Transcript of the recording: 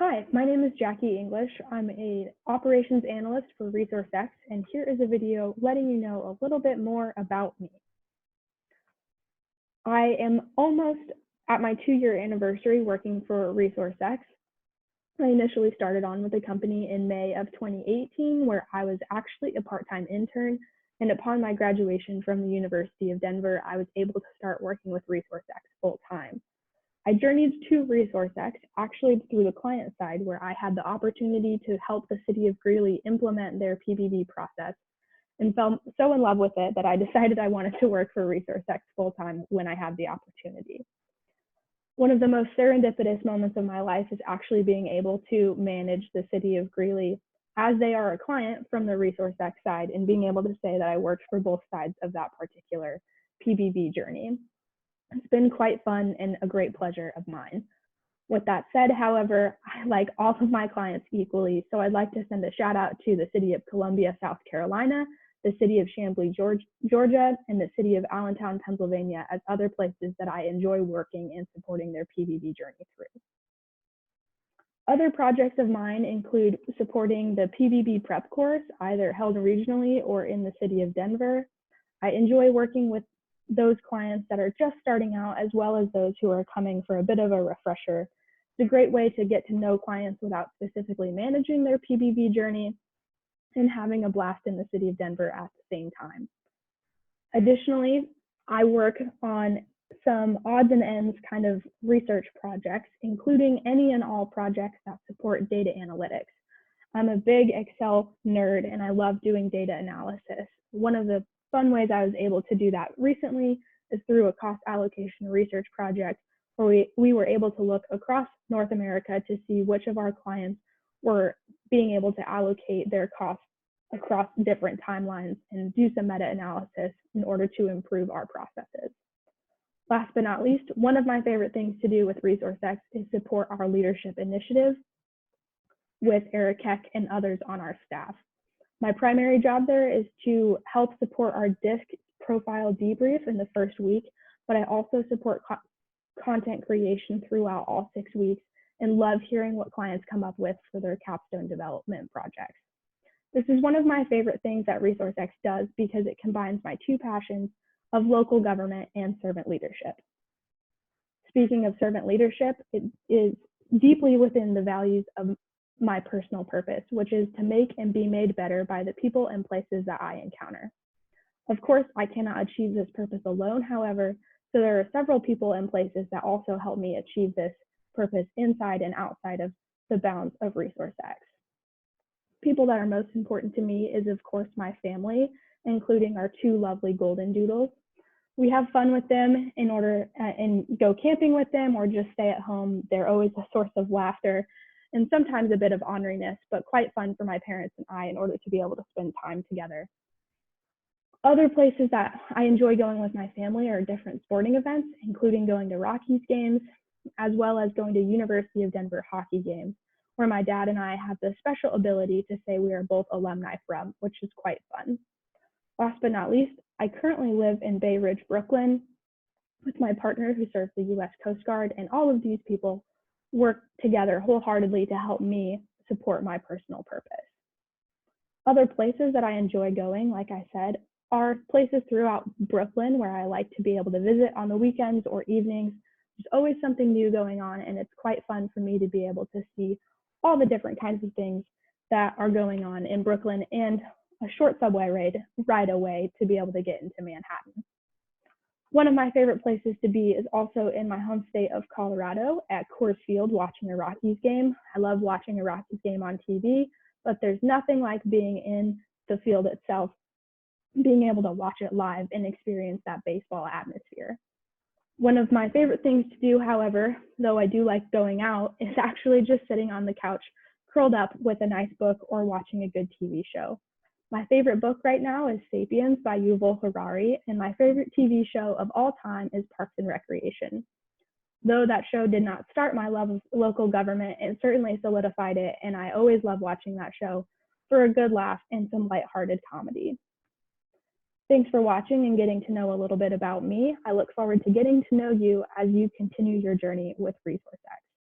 Hi, my name is Jackie English. I'm an operations analyst for ResourceX, and here is a video letting you know a little bit more about me. I am almost at my 2-year anniversary working for ResourceX. I initially started on with the company in May of 2018, where I was actually a part-time intern, and upon my graduation from the University of Denver, I was able to start working with ResourceX full-time. I journeyed to ResourceX actually through the client side, where I had the opportunity to help the city of Greeley implement their PBB process and fell so in love with it that I decided I wanted to work for ResourceX full-time when I had the opportunity. One of the most serendipitous moments of my life is actually being able to manage the city of Greeley as they are a client from the ResourceX side and being able to say that I worked for both sides of that particular PBB journey. It's been quite fun and a great pleasure of mine. With that said, however, I like all of my clients equally, so I'd like to send a shout out to the city of Columbia, South Carolina, the city of Chamblee, Georgia, and the city of Allentown, Pennsylvania as other places that I enjoy working and supporting their PBB journey through. Other projects of mine include supporting the PBB prep course, either held regionally or in the city of Denver. I enjoy working with those clients that are just starting out, as well as those who are coming for a bit of a refresher. It's a great way to get to know clients without specifically managing their PBB journey and having a blast in the city of Denver at the same time. Additionally, I work on some odds and ends kind of research projects, including any and all projects that support data analytics. I'm a big Excel nerd and I love doing data analysis. One of the fun ways I was able to do that recently is through a cost allocation research project where we were able to look across North America to see which of our clients were being able to allocate their costs across different timelines and do some meta-analysis in order to improve our processes. Last but not least, one of my favorite things to do with ResourceX is support our leadership initiative with Eric Keck and others on our staff. My primary job there is to help support our DISC profile debrief in the first week, but I also support content creation throughout all 6 weeks and love hearing what clients come up with for their capstone development projects. This is one of my favorite things that ResourceX does because it combines my two passions of local government and servant leadership. Speaking of servant leadership, it is deeply within the values of my personal purpose, which is to make and be made better by the people and places that I encounter. Of course, I cannot achieve this purpose alone, however, so there are several people and places that also help me achieve this purpose inside and outside of the bounds of ResourceX. People that are most important to me is, of course, my family, including our 2 lovely golden doodles. We have fun with them and go camping with them or just stay at home. They're always a source of laughter and sometimes a bit of orneriness, but quite fun for my parents and I in order to be able to spend time together. Other places that I enjoy going with my family are different sporting events, including going to Rockies games, as well as going to University of Denver hockey games, where my dad and I have the special ability to say we are both alumni from, which is quite fun. Last but not least, I currently live in Bay Ridge, Brooklyn, with my partner who serves the U.S. Coast Guard, and all of these people work together wholeheartedly to help me support my personal purpose. Other places that I enjoy going, like I said, are places throughout Brooklyn where I like to be able to visit on the weekends or evenings. There's always something new going on, and it's quite fun for me to be able to see all the different kinds of things that are going on in Brooklyn and a short subway ride away to be able to get into Manhattan. One of my favorite places to be is also in my home state of Colorado at Coors Field watching a Rockies game. I love watching a Rockies game on TV, but there's nothing like being in the field itself, being able to watch it live and experience that baseball atmosphere. One of my favorite things to do, however, though I do like going out, is actually just sitting on the couch, curled up with a nice book or watching a good TV show. My favorite book right now is Sapiens by Yuval Harari, and my favorite TV show of all time is Parks and Recreation. Though that show did not start my love of local government, it certainly solidified it, and I always love watching that show for a good laugh and some lighthearted comedy. Thanks for watching and getting to know a little bit about me. I look forward to getting to know you as you continue your journey with ResourceX.